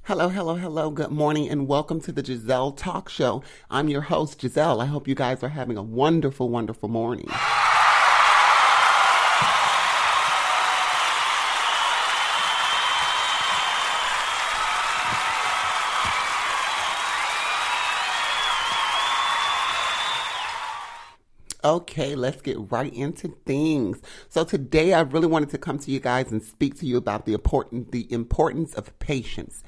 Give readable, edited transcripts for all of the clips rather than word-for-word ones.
Hello, hello, hello. Good morning and welcome to the Gezelle Talk Show. I'm your host, Gezelle. I hope you guys are having a wonderful, wonderful morning. Okay, let's get right into things. So today I really wanted to come to you guys and speak to you about the importance of patience.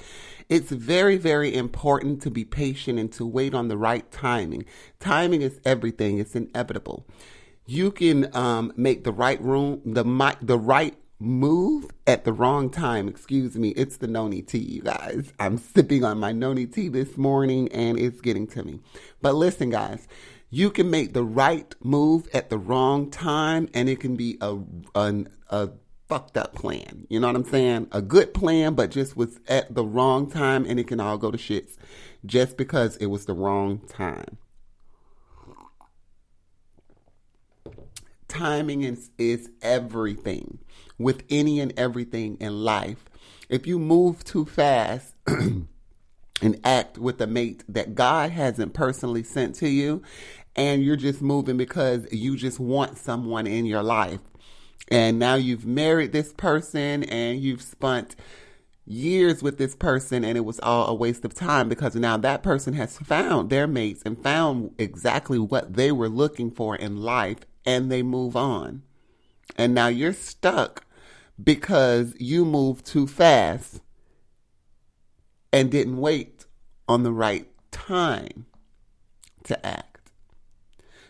It's very, very important to be patient and to wait on the right timing. Timing is everything. It's inevitable. You can make the right move at the wrong time. Excuse me. It's the noni tea, you guys. I'm sipping on my noni tea this morning and it's getting to me. But listen, guys, you can make the right move at the wrong time and it can be a fucked up plan. You know what I'm saying? A good plan, but just was at the wrong time and it can all go to shits just because it was the wrong time. Timing is everything with any and everything in life. If you move too fast and act with a mate that God hasn't personally sent to you, and you're just moving because you just want someone in your life, and now you've married this person and you've spent years with this person and it was all a waste of time because now that person has found their mates and found exactly what they were looking for in life and they move on. And now you're stuck because you moved too fast and didn't wait on the right time to act.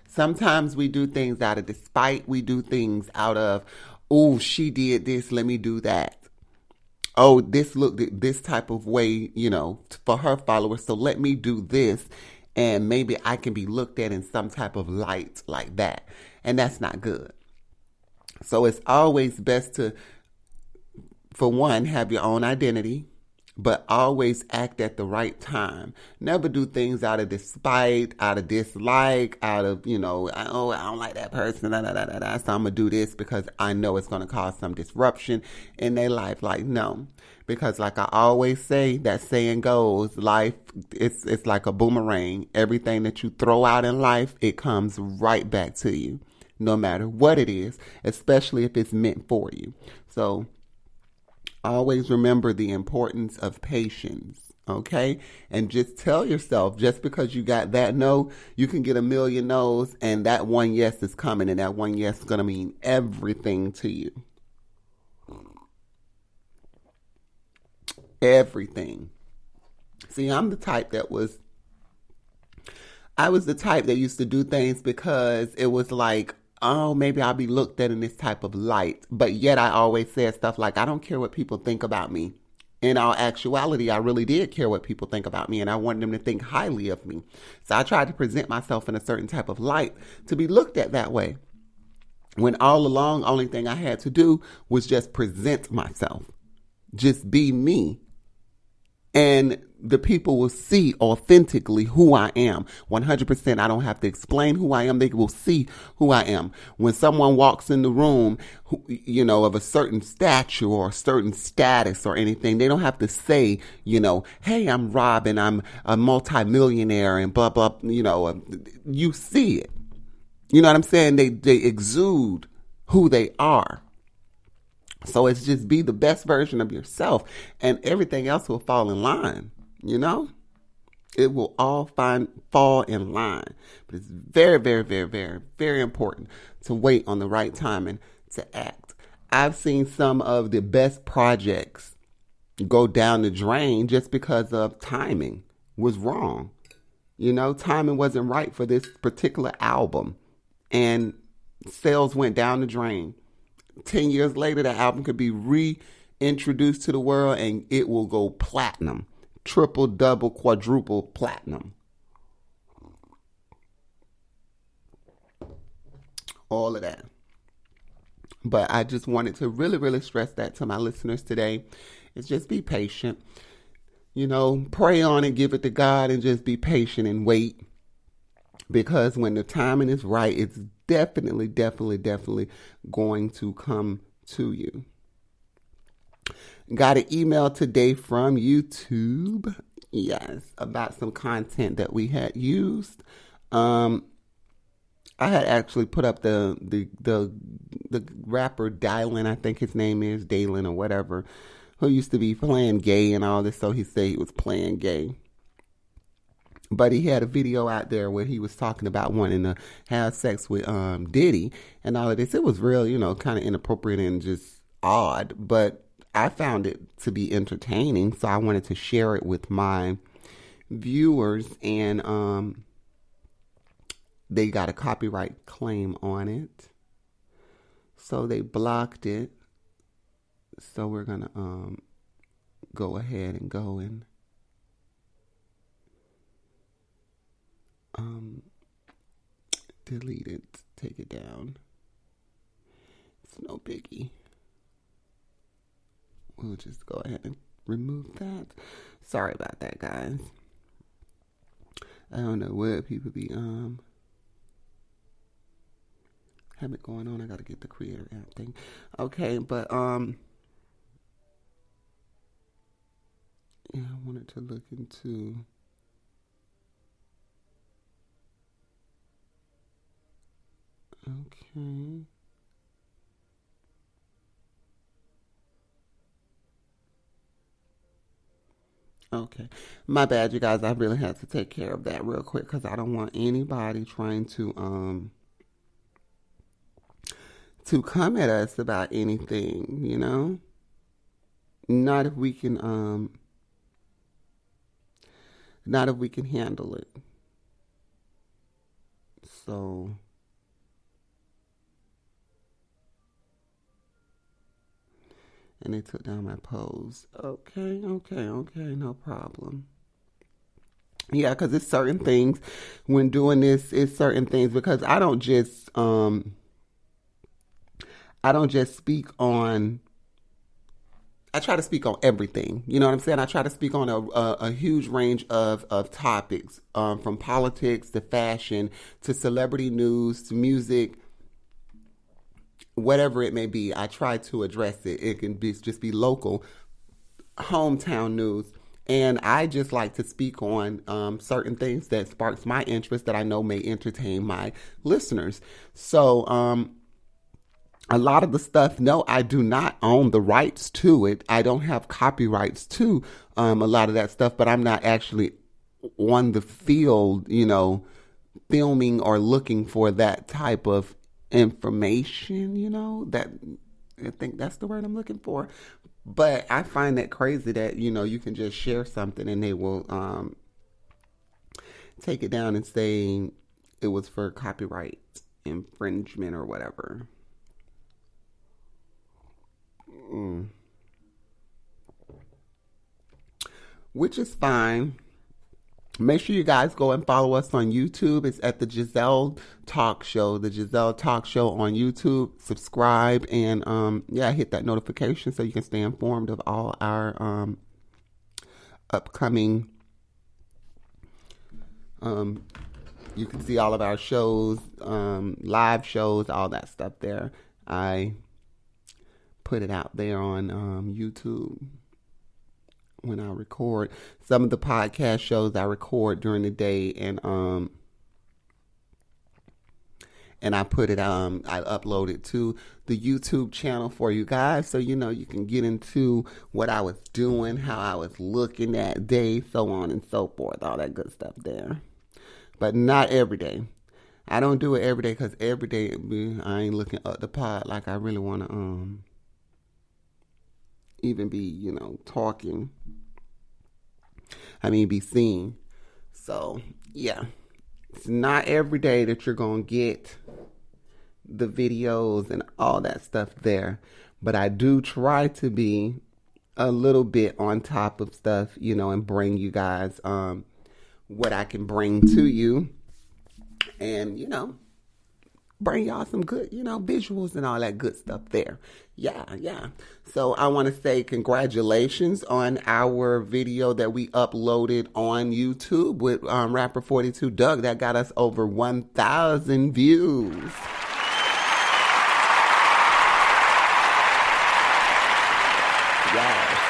Sometimes we do things out of despite. We do things out of, oh, she did this, let me do that. Oh, this looked this type of way, for her followers, so let me do this. And maybe I can be looked at in some type of light like that. And that's not good. So it's always best to, for one, have your own identity, but always act at the right time. Never do things out of despite, out of dislike, out of, oh, I don't like that person, so I'm going to do this because I know it's going to cause some disruption in their life. Like, no. Because like I always say, that saying goes, life, it's like a boomerang. Everything that you throw out in life, it comes right back to you, no matter what it is, especially if it's meant for you. So always remember the importance of patience, okay? And just tell yourself, just because you got that no, you can get a million no's, and that one yes is coming, and that one yes is going to mean everything to you. Everything. See, I was the type that used to do things because it was like, oh, maybe I'll be looked at in this type of light. But yet I always said stuff like, I don't care what people think about me. In all actuality, I really did care what people think about me, and I wanted them to think highly of me. So I tried to present myself in a certain type of light to be looked at that way. When all along, only thing I had to do was just present myself. Just be me. And the people will see authentically who I am. 100%. I don't have to explain who I am. They will see who I am. When someone walks in the room, of a certain stature or a certain status or anything, they don't have to say, hey, I'm Rob and I'm a multimillionaire and blah, blah, you see it. You know what I'm saying? They exude who they are. So it's just be the best version of yourself and everything else will fall in line, It will all fall in line. But it's very, very, very, very, very important to wait on the right time and to act. I've seen some of the best projects go down the drain just because of timing was wrong. Timing wasn't right for this particular album and sales went down the drain. 10 years later, the album could be reintroduced to the world and it will go platinum, triple, double, quadruple platinum. All of that. But I just wanted to really, really stress that to my listeners today. Is just be patient. Pray on it, give it to God, and just be patient and wait. Because when the timing is right, it's definitely going to come to you. Got an email today from YouTube. Yes, about some content that we had used. I had actually put up the rapper Dylan, I think his name is Dalen or whatever, who used to be playing gay and all this. So he said he was playing gay. But he had a video out there where he was talking about wanting to have sex with Diddy and all of this. It was real, kind of inappropriate and just odd. But I found it to be entertaining, so I wanted to share it with my viewers. And they got a copyright claim on it, so they blocked it. So we're gonna go ahead and go and delete it, take it down. It's no biggie. We'll just go ahead and remove that. Sorry about that, guys. I don't know what people be have it going on. I gotta get the creator app thing. Okay, but yeah, I wanted to look into okay. Okay. My bad, you guys. I really had to take care of that real quick because I don't want anybody trying to come at us about anything, Not if we can handle it. So and they took down my pose. Okay, no problem. Yeah, because it's certain things when doing this. It's certain things because I don't just speak on. I try to speak on everything. You know what I'm saying? I try to speak on a huge range of topics, from politics to fashion to celebrity news to music. Whatever it may be, I try to address it. It can just be local, hometown news. And I just like to speak on certain things that sparks my interest that I know may entertain my listeners. So a lot of the stuff, no, I do not own the rights to it. I don't have copyrights to a lot of that stuff, but I'm not actually on the field, filming or looking for that type of information, that I think that's the word I'm looking for. But I find that crazy that, you can just share something and they will take it down and say it was for copyright infringement or whatever. Which is fine. Make sure you guys go and follow us on YouTube. It's at the Gezelle Talk Show. The Gezelle Talk Show on YouTube. Subscribe and hit that notification so you can stay informed of all our upcoming. You can see all of our shows, live shows, all that stuff there. I put it out there on YouTube. When I record some of the podcast shows, I record during the day and I put it I upload it to the YouTube channel for you guys, so you can get into what I was doing, how I was looking that day, so on and so forth, all that good stuff there. But not every day. I don't do it every day because every day I ain't looking up the pod like I really want to even be, talking. Be seen. So, yeah. It's not every day that you're going to get the videos and all that stuff there. But I do try to be a little bit on top of stuff, and bring you guys what I can bring to you. And, bring y'all some good, visuals and all that good stuff there. Yeah. So I want to say congratulations on our video that we uploaded on YouTube with rapper 42 Doug. That got us over 1,000 views. Yes.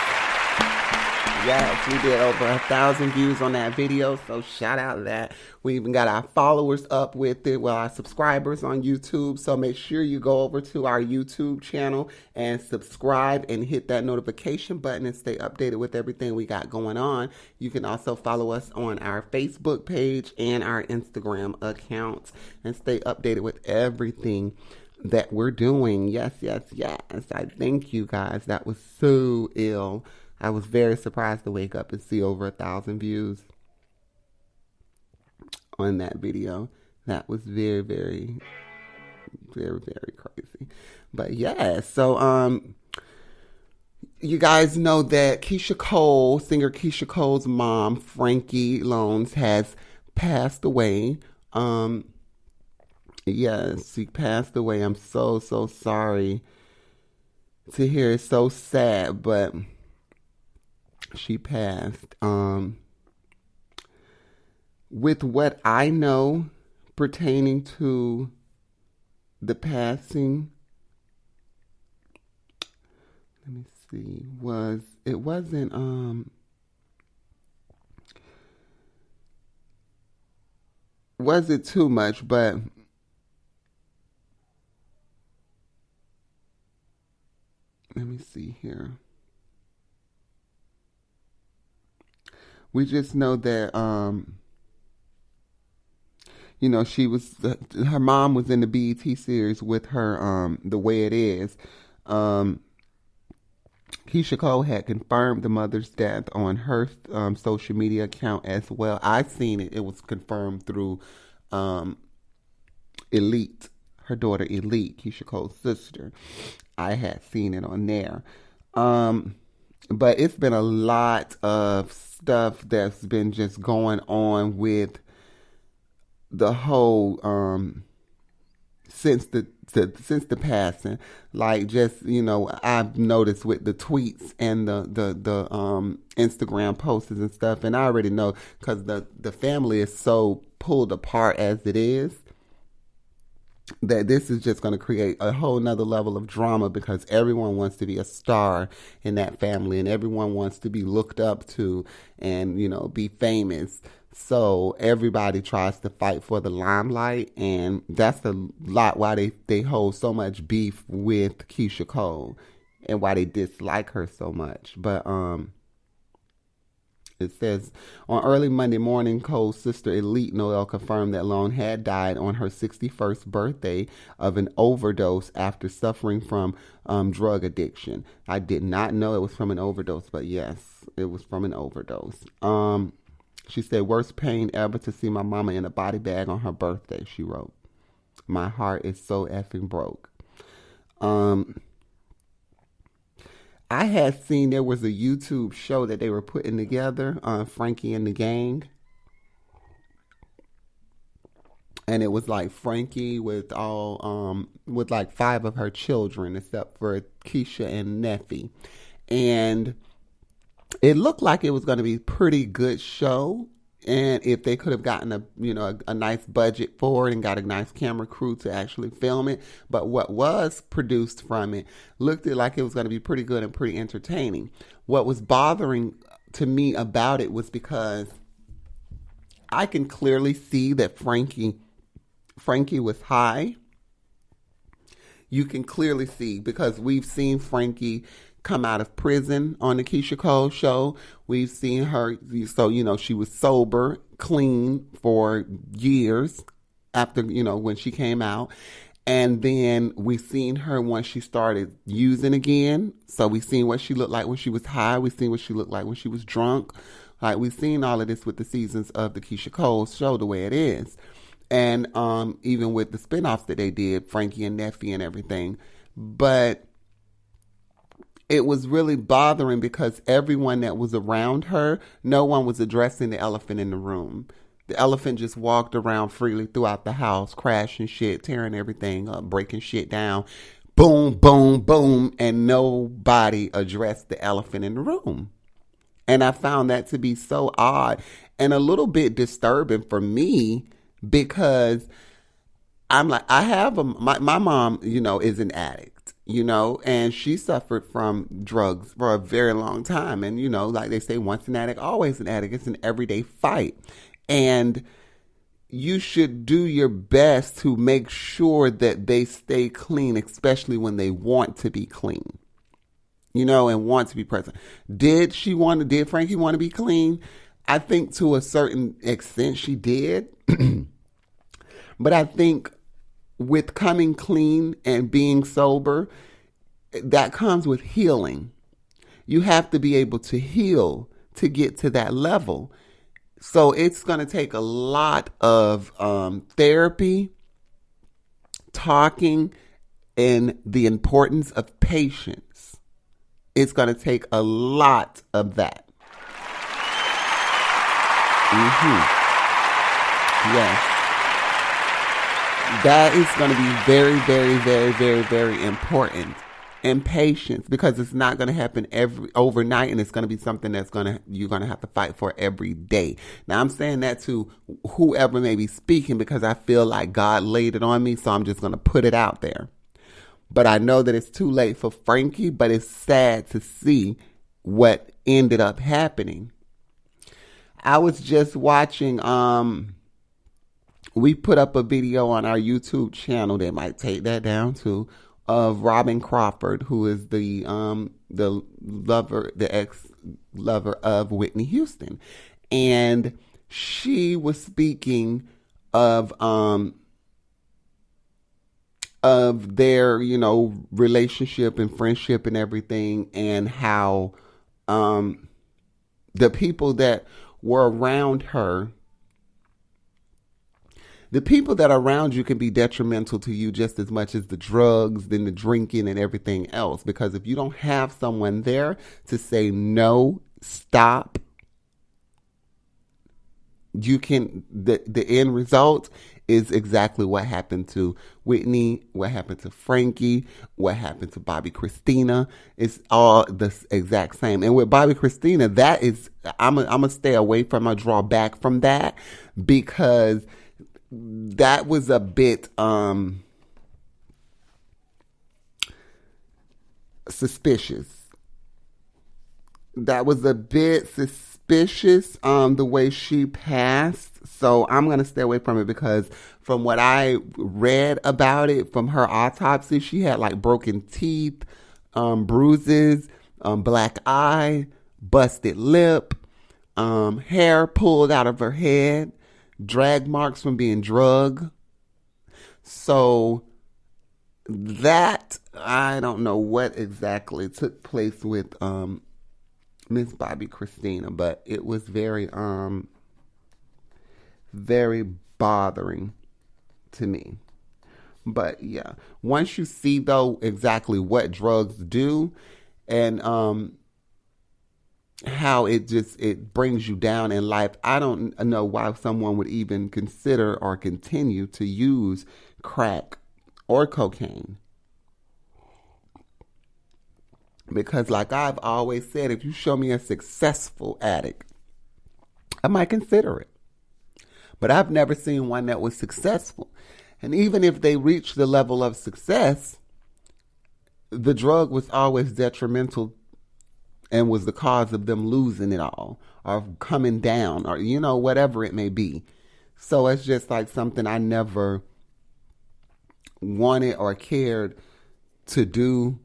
Yes, we did over 1,000 views on that video, so shout out to that. We even got our followers up with it, well, our subscribers on YouTube. So make sure you go over to our YouTube channel and subscribe and hit that notification button and stay updated with everything we got going on. You can also follow us on our Facebook page and our Instagram accounts and stay updated with everything that we're doing. Yes, yes, yes. I thank you guys. That was so ill. I was very surprised to wake up and see over 1,000 views on that video. That was very, very, very, very crazy. But yeah, so you guys know that Keisha Cole, singer Keisha Cole's mom, Frankie Loans, has passed away. Yes, she passed away. I'm so, so sorry to hear. It's so sad, but she passed. With what I know pertaining to the passing, let me see, wasn't too much, but let me see here. We just know that, her mom was in the BET series with her, The Way It Is. Keisha Cole had confirmed the mother's death on her social media account as well. I've seen it. It was confirmed through Elite, her daughter Elite, Keisha Cole's sister. I had seen it on there. But it's been a lot of stuff that's been just going on with the whole since the passing. Like, just, I've noticed with the tweets and the Instagram posts and stuff, and I already know because the family is so pulled apart as it is, that this is just going to create a whole nother level of drama, because everyone wants to be a star in that family and everyone wants to be looked up to and, be famous. So everybody tries to fight for the limelight, and that's a lot why they hold so much beef with Keisha Cole and why they dislike her so much. But it says, on early Monday morning, Cole's sister Elite Noel confirmed that Lone had died on her 61st birthday of an overdose after suffering from drug addiction. I did not know it was from an overdose, but yes, it was from an overdose. She said, worst pain ever to see my mama in a body bag on her birthday, she wrote. My heart is so effing broke. I had seen there was a YouTube show that they were putting together on Frankie and the Gang. And it was like Frankie with with like 5 of her children, except for Keisha and Neffy. And it looked like it was going to be a pretty good show. And if they could have gotten a nice budget for it and got a nice camera crew to actually film it. But what was produced from it looked like it was going to be pretty good and pretty entertaining. What was bothering to me about it was because I can clearly see that Frankie was high. You can clearly see, because we've seen Frankie come out of prison on the Keisha Cole show. We've seen her, so, she was sober, clean for years after, when she came out. And then we seen her once she started using again. So we seen what she looked like when she was high. We seen what she looked like when she was drunk. Like, we've seen all of this with the seasons of the Keisha Cole show, The Way It Is. And even with the spinoffs that they did, Frankie and Neffy and everything. But it was really bothering because everyone that was around her, no one was addressing the elephant in the room. The elephant just walked around freely throughout the house, crashing shit, tearing everything up, breaking shit down. Boom, boom, boom. And nobody addressed the elephant in the room. And I found that to be so odd and a little bit disturbing for me, because I'm like, my mom, is an addict. and she suffered from drugs for a very long time. And, like they say, once an addict, always an addict. It's an everyday fight. And you should do your best to make sure that they stay clean, especially when they want to be clean, and want to be present. Did Frankie want to be clean? I think to a certain extent she did. But I think with coming clean and being sober, that comes with healing. You have to be able to heal to get to that level. So it's going to take a lot of therapy, talking, and the importance of patience. It's going to take a lot of that. Yes. That is going to be very, very, very, very, very important. And patience, because it's not going to happen overnight, and it's going to be something you're going to have to fight for every day. Now, I'm saying that to whoever may be speaking because I feel like God laid it on me, so I'm just going to put it out there. But I know that it's too late for Frankie, but it's sad to see what ended up happening. I was just watching, we put up a video on our YouTube channel that might take that down too, of Robin Crawford, who is the ex-lover of Whitney Houston. And she was speaking of their, relationship and friendship and everything, and how the people that were around her, the people that are around you can be detrimental to you just as much as the drugs, then the drinking and everything else. Because if you don't have someone there to say no, stop, the end result is exactly what happened to Whitney, what happened to Frankie, what happened to Bobby Christina. It's all the exact same. And with Bobby Christina, that is, I'm gonna stay away from, I draw back from that, because that was a bit suspicious. That was a bit suspicious, the way she passed. So I'm going to stay away from it, because from what I read about it, from her autopsy, she had like broken teeth, bruises, black eye, busted lip, hair pulled out of her head, drag marks from being drugged. So that, I don't know what exactly took place with Miss Bobby Christina, but it was very very bothering to me. But yeah, once you see though exactly what drugs do, and how it brings you down in life, I don't know why someone would even consider or continue to use crack or cocaine. Because like I've always said, if you show me a successful addict, I might consider it. But I've never seen one that was successful. And even if they reached the level of success, the drug was always detrimental and was the cause of them losing it all, or coming down, or, whatever it may be. So it's just like something I never wanted or cared to do,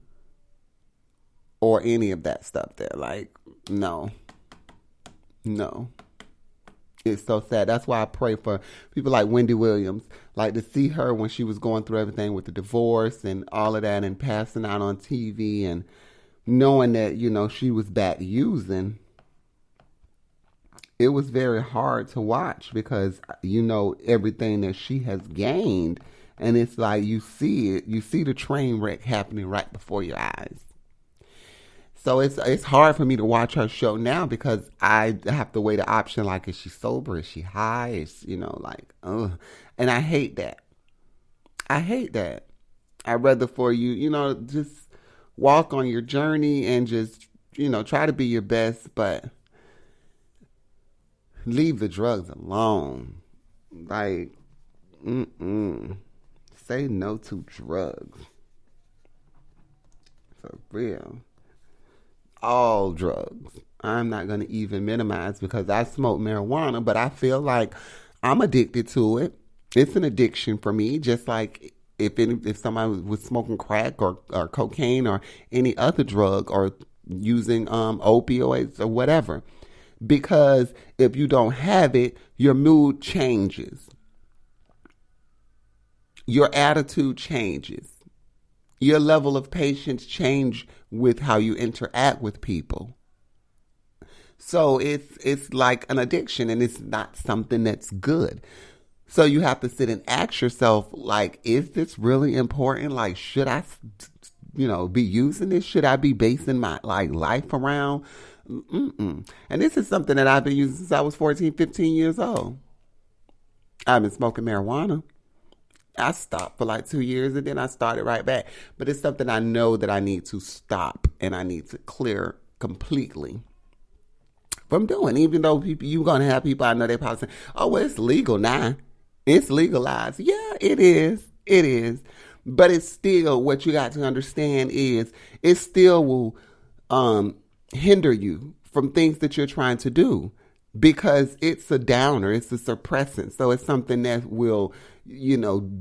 or any of that stuff there. Like, no. It's so sad. That's why I pray for people like Wendy Williams. Like, to see her when she was going through everything with the divorce and all of that, and passing out on TV, and knowing that, she was back using. It was very hard to watch, because everything that she has gained, and it's like you see it. You see the train wreck happening right before your eyes. So it's hard for me to watch her show now, because I have to weigh the option, like, is she sober? Is she high? Is, ugh. And I hate that. I'd rather for you, just walk on your journey and just, try to be your best, but leave the drugs alone. Like, say no to drugs. For real. All drugs. I'm not going to even minimize because I smoke marijuana, but I feel like I'm addicted to it. It's an addiction for me, just like if somebody was smoking crack or cocaine or any other drug or using opioids or whatever. Because if you don't have it, your mood changes. Your attitude changes. Your level of patience change with how you interact with people. So it's like an addiction, and it's not something that's good. So you have to sit and ask yourself, like, is this really important? Like, should I, be using this? Should I be basing my life around? Mm-mm. And this is something that I've been using since I was 14, 15 years old. I've been smoking marijuana. I stopped for like 2 years and then I started right back. But it's something I know that I need to stop and I need to clear completely from doing. Even though you're going to have people, I know they probably say, oh, well, it's legal now. It's legalized. Yeah, it is. It is. But it's still, what you got to understand is it still will hinder you from things that you're trying to do. Because it's a downer, it's a suppressant. So it's something that will,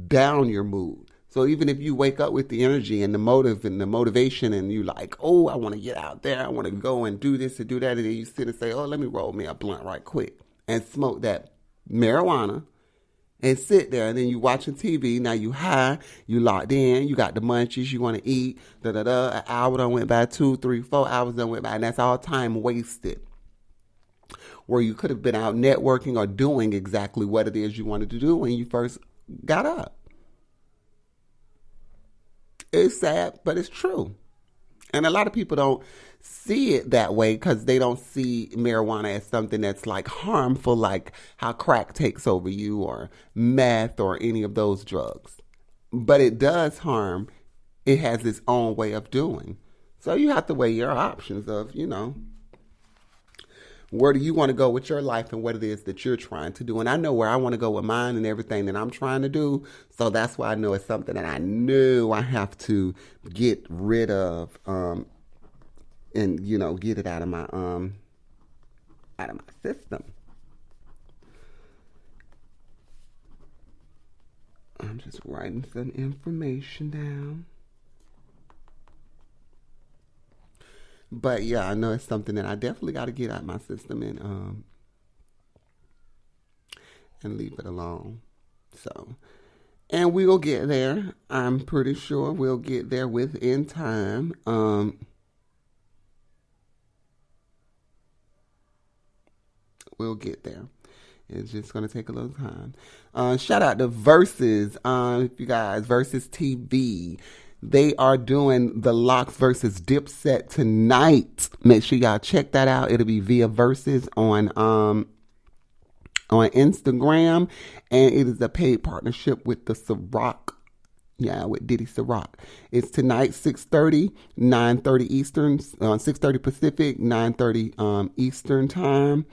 down your mood. So even if you wake up with the energy and the motive and the motivation and you like, oh, I want to get out there, I want to go and do this and do that. And then you sit and say, oh, let me roll me a blunt right quick and smoke that marijuana and sit there. And then you watching TV. Now you high, you locked in, you got the munchies, you want to eat, An hour done went by, 2, 3, 4 hours done went by. And that's all time wasted. Where you could have been out networking or doing exactly what it is you wanted to do when you first got up. It's sad, but it's true. And a lot of people don't see it that way because they don't see marijuana as something that's like harmful, like how crack takes over you or meth or any of those drugs. But it does harm. It has its own way of doing. So you have to weigh your options of, where do you want to go with your life and what it is that you're trying to do? And I know where I want to go with mine and everything that I'm trying to do. So that's why I know it's something that I know I have to get rid of and, get it out of my system. I'm just writing some information down. But yeah, I know it's something that I definitely got to get out of my system and leave it alone. So, and we'll get there. I'm pretty sure we'll get there within time. We'll get there. It's just going to take a little time. Shout out to Versus, if you guys, Versus TV. They are doing the Locks versus Dipset tonight. Make sure y'all check that out. It'll be via Versus on Instagram, and it is a paid partnership with the Ciroc. Yeah, with Diddy Ciroc. It's tonight, 6:30, 9:30 Eastern, 6:30 Pacific, 9:30 Eastern time.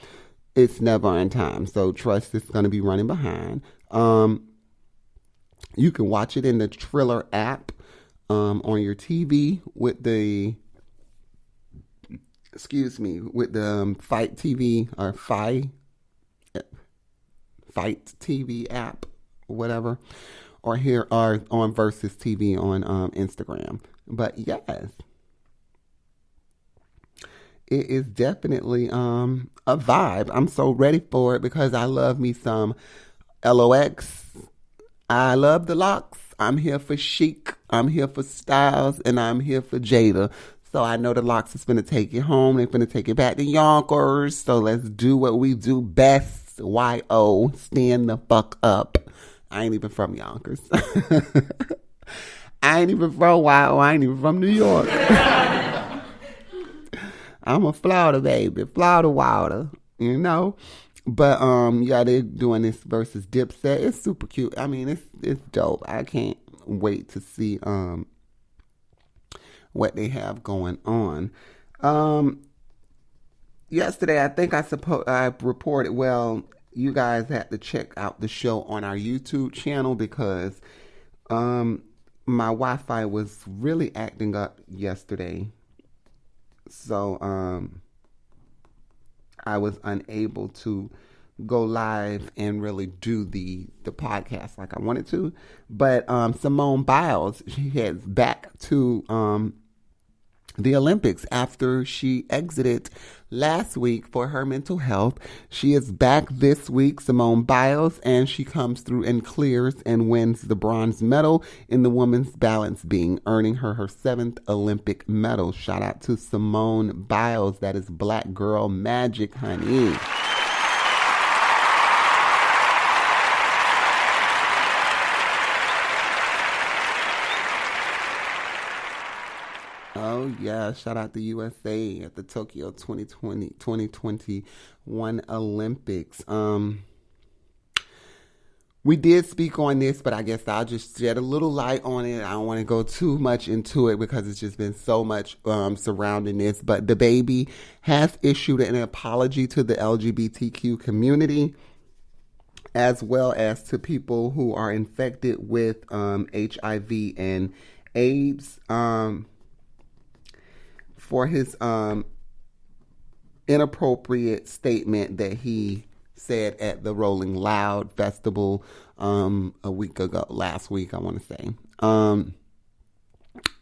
It's never on time, so trust it's going to be running behind. You can watch it in the Triller app. On your TV with the Fight TV or Fight TV app, whatever, or here or on Versus TV on Instagram. But yes, it is definitely a vibe. I'm so ready for it because I love me some LOX. I love the Locks. I'm here for Chic, I'm here for Styles, and I'm here for Jada. So I know the Locks is finna take it home. They're finna take it back to Yonkers. So let's do what we do best. Y-O, stand the fuck up. I ain't even from Yonkers. I ain't even from Y-O. I ain't even from New York. I'm a Florida baby. Florida water, But yeah, they're doing this versus Dipset. It's super cute. I mean, it's dope. I can't wait to see what they have going on. Yesterday, I think I reported. Well, you guys had to check out the show on our YouTube channel because my Wi-Fi was really acting up yesterday, so I was unable to go live and really do the podcast like I wanted to. But Simone Biles, she heads back to the Olympics after she exited last week for her mental health. She is back this week, Simone Biles, and she comes through and clears and wins the bronze medal in the women's balance beam, earning her seventh Olympic medal. Shout out to Simone Biles. That is Black Girl Magic, honey. Oh, yeah. Shout out to USA at the Tokyo 2021 Olympics. We did speak on this, but I guess I'll just shed a little light on it. I don't want to go too much into it because it's just been so much surrounding this. But the baby has issued an apology to the LGBTQ community, as well as to people who are infected with HIV and AIDS. For his inappropriate statement that he said at the Rolling Loud Festival last week, I want to say.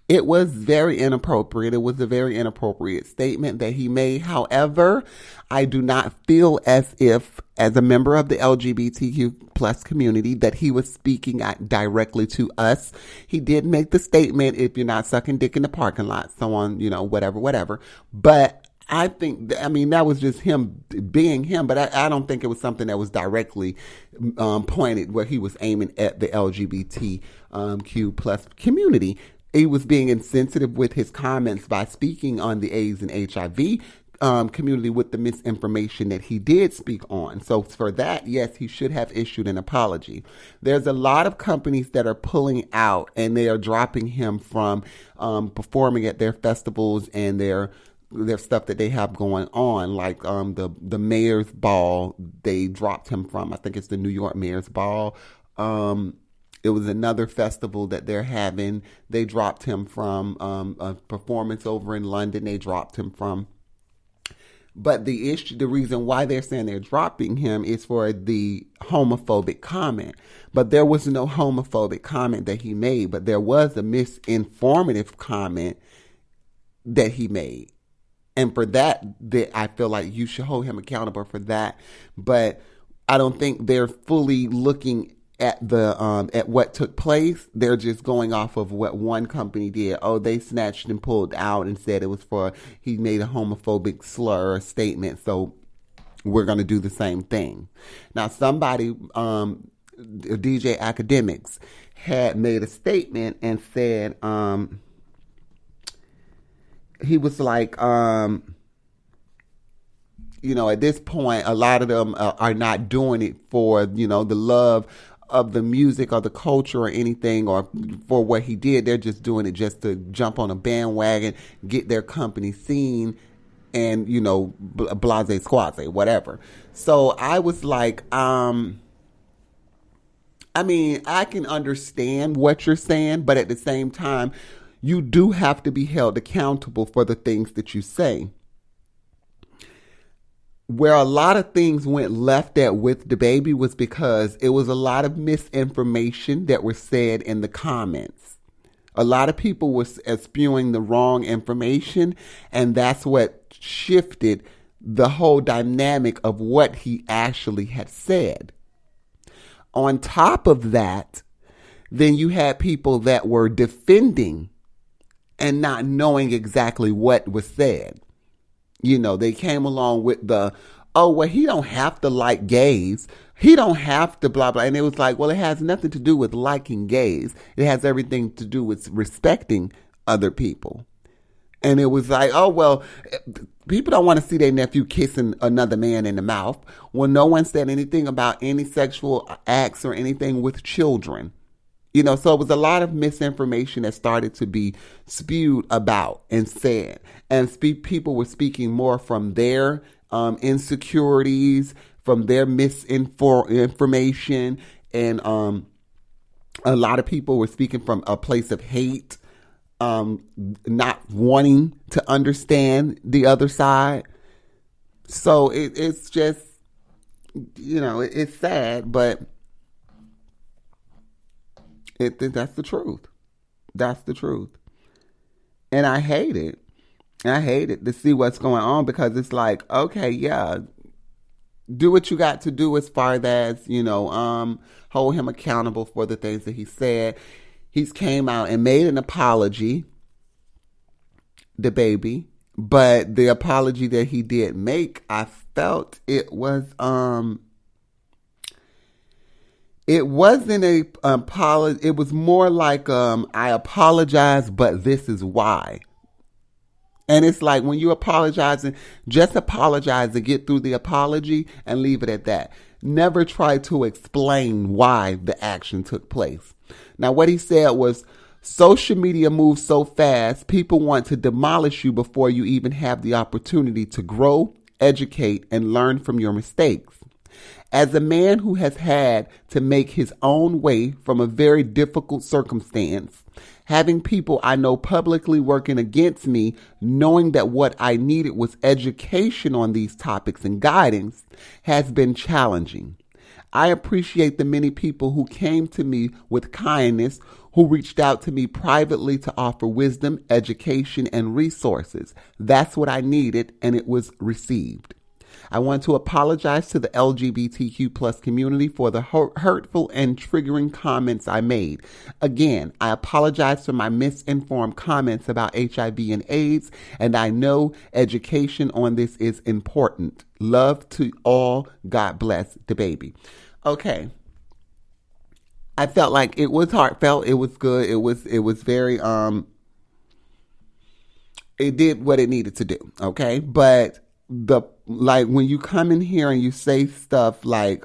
It was very inappropriate. It was a very inappropriate statement that he made. However, I do not feel as if, as a member of the LGBTQ plus community, that he was speaking directly to us. He did make the statement, if you're not sucking dick in the parking lot, so on, whatever. But I think, that was just him being him, but I don't think it was something that was directly pointed where he was aiming at the LGBTQ plus community. He was being insensitive with his comments by speaking on the AIDS and HIV community with the misinformation that he did speak on. So for that, yes, he should have issued an apology. There's a lot of companies that are pulling out and they are dropping him from performing at their festivals and their stuff that they have going on, like the mayor's ball. They dropped him from, I think it's the New York Mayor's Ball. It was another festival that they're having. They dropped him from a performance over in London. They dropped him from. But the reason why they're saying they're dropping him is for the homophobic comment. But there was no homophobic comment that he made, but there was a misinformative comment that he made. And for that, I feel like you should hold him accountable for that. But I don't think they're fully looking at at what took place. They're just going off of what one company did. Oh, they snatched and pulled out and said it was he made a homophobic slur or statement, so we're going to do the same thing. Now, somebody, DJ Academics, had made a statement and said, he was like, at this point, a lot of them are not doing it for, the love of the music or the culture or anything, or for what he did. They're just doing it just to jump on a bandwagon, get their company seen, and, blase squaze, whatever. So I was like, I can understand what you're saying, but at the same time, you do have to be held accountable for the things that you say. Where a lot of things went left at with the baby was because it was a lot of misinformation that were said in the comments. A lot of people were spewing the wrong information, and that's what shifted the whole dynamic of what he actually had said. On top of that, then you had people that were defending and not knowing exactly what was said. They came along with he don't have to like gays. He don't have to blah, blah. And it was like, well, it has nothing to do with liking gays. It has everything to do with respecting other people. And it was like, people don't want to see their nephew kissing another man in the mouth. Well, no one said anything about any sexual acts or anything with children. So it was a lot of misinformation that started to be spewed about and said. And people were speaking more from their insecurities, from their misinformation, and A lot of people were speaking from a place of hate, not wanting to understand the other side. So it's just, it's sad, but that's the truth. That's the truth. And I hate it. I hate it to see what's going on, because it's like, okay, yeah, do what you got to do as far as, hold him accountable for the things that he said. He's came out and made an apology, the baby. But the apology that he did make, I felt it wasn't a apology. It was more like, I apologize, but this is why. And it's like, when you apologize, just apologize to get through the apology and leave it at that. Never try to explain why the action took place. Now, what he said was, social media moves so fast, people want to demolish you before you even have the opportunity to grow, educate, and learn from your mistakes. As a man who has had to make his own way from a very difficult circumstance, having people I know publicly working against me, knowing that what I needed was education on these topics and guidance, has been challenging. I appreciate the many people who came to me with kindness, who reached out to me privately to offer wisdom, education, and resources. That's what I needed, and it was received. I want to apologize to the LGBTQ plus community for the hurtful and triggering comments I made. Again, I apologize for my misinformed comments about HIV and AIDS, and I know education on this is important. Love to all. God bless the baby. Okay. I felt like it was heartfelt. It was good. It was very, it did what it needed to do. Okay. But when you come in here and you say stuff like,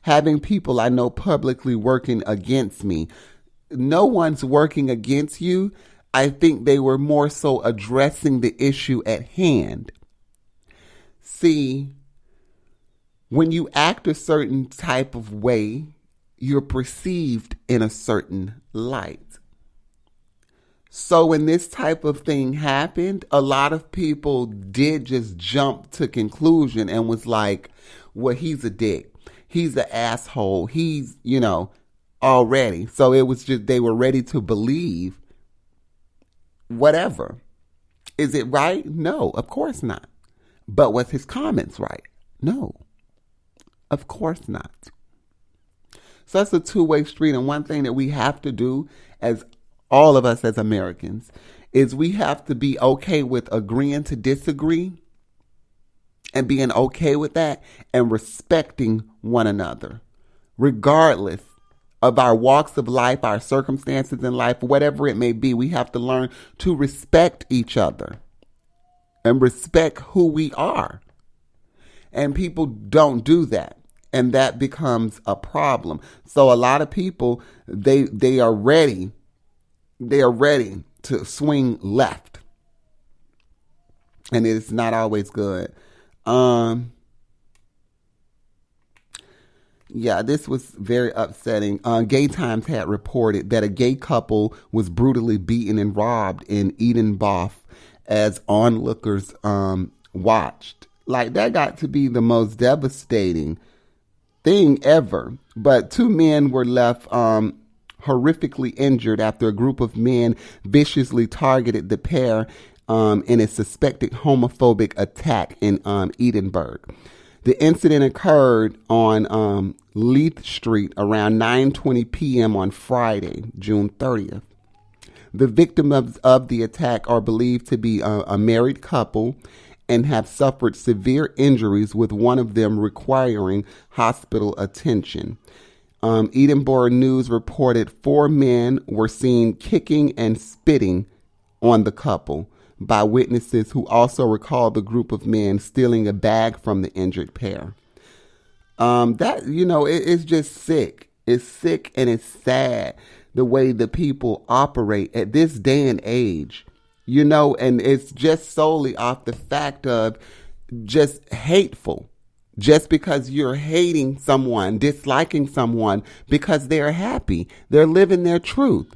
having people I know publicly working against me, no one's working against you. I think they were more so addressing the issue at hand. See, when you act a certain type of way, you're perceived in a certain light. So when this type of thing happened, a lot of people did just jump to conclusion and was like, well, he's a dick. He's an asshole. He's, already. So it was just, they were ready to believe whatever. Is it right? No, of course not. But was his comments right? No, of course not. So that's a two-way street. And one thing that we have to do, as all of us as Americans, is we have to be okay with agreeing to disagree and being okay with that and respecting one another, regardless of our walks of life, our circumstances in life, whatever it may be. We have to learn to respect each other and respect who we are. And people don't do that. And that becomes a problem. So a lot of people, they are ready. They are ready to swing left. And it's not always good. Yeah, this was very upsetting. Gay Times had reported that a gay couple was brutally beaten and robbed in Edenboff as onlookers watched. Like, that got to be the most devastating thing ever. But two men were left horrifically injured after a group of men viciously targeted the pair in a suspected homophobic attack in Edinburgh. The incident occurred on Leith Street around 9:20 p.m. on Friday, June 30th. The victims of the attack are believed to be a married couple and have suffered severe injuries, with one of them requiring hospital attention. Edinburgh News reported 4 men were seen kicking and spitting on the couple by witnesses who also recalled the group of men stealing a bag from the injured pair. It's just sick. It's sick and it's sad the way the people operate at this day and age, and it's just solely off the fact of just hateful. just because you're hating someone, disliking someone because they're happy. They're living their truth.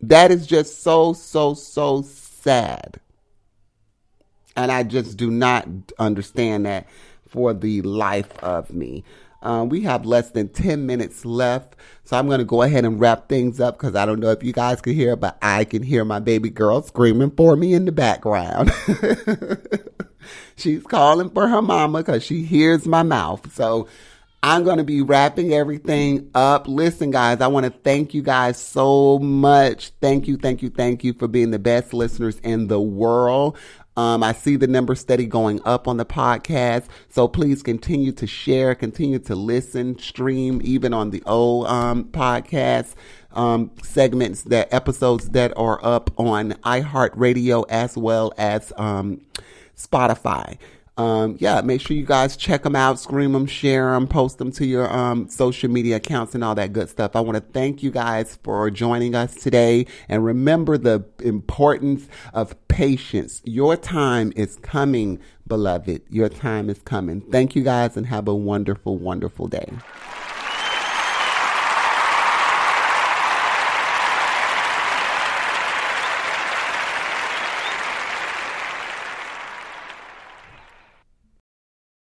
That is just so sad. And I just do not understand that for the life of me. We have less than 10 minutes left. So I'm going to go ahead and wrap things up because I don't know if you guys can hear, but I can hear my baby girl screaming for me in the background. She's calling for her mama because she hears my mouth. So I'm going to be wrapping everything up. Listen, guys, I want to thank you guys so much. Thank you for being the best listeners in the world. I see the number steady going up on the podcast. So please continue to share, continue to listen, stream, even on the old podcast segments, that episodes that are up on iHeartRadio as well as Spotify. Make sure you guys check them out, scream them, share them, post them to your social media accounts and all that good stuff. I want to thank you guys for joining us today. And remember the importance of patience. Your time is coming, beloved. Your time is coming. Thank you guys and have a wonderful, wonderful day.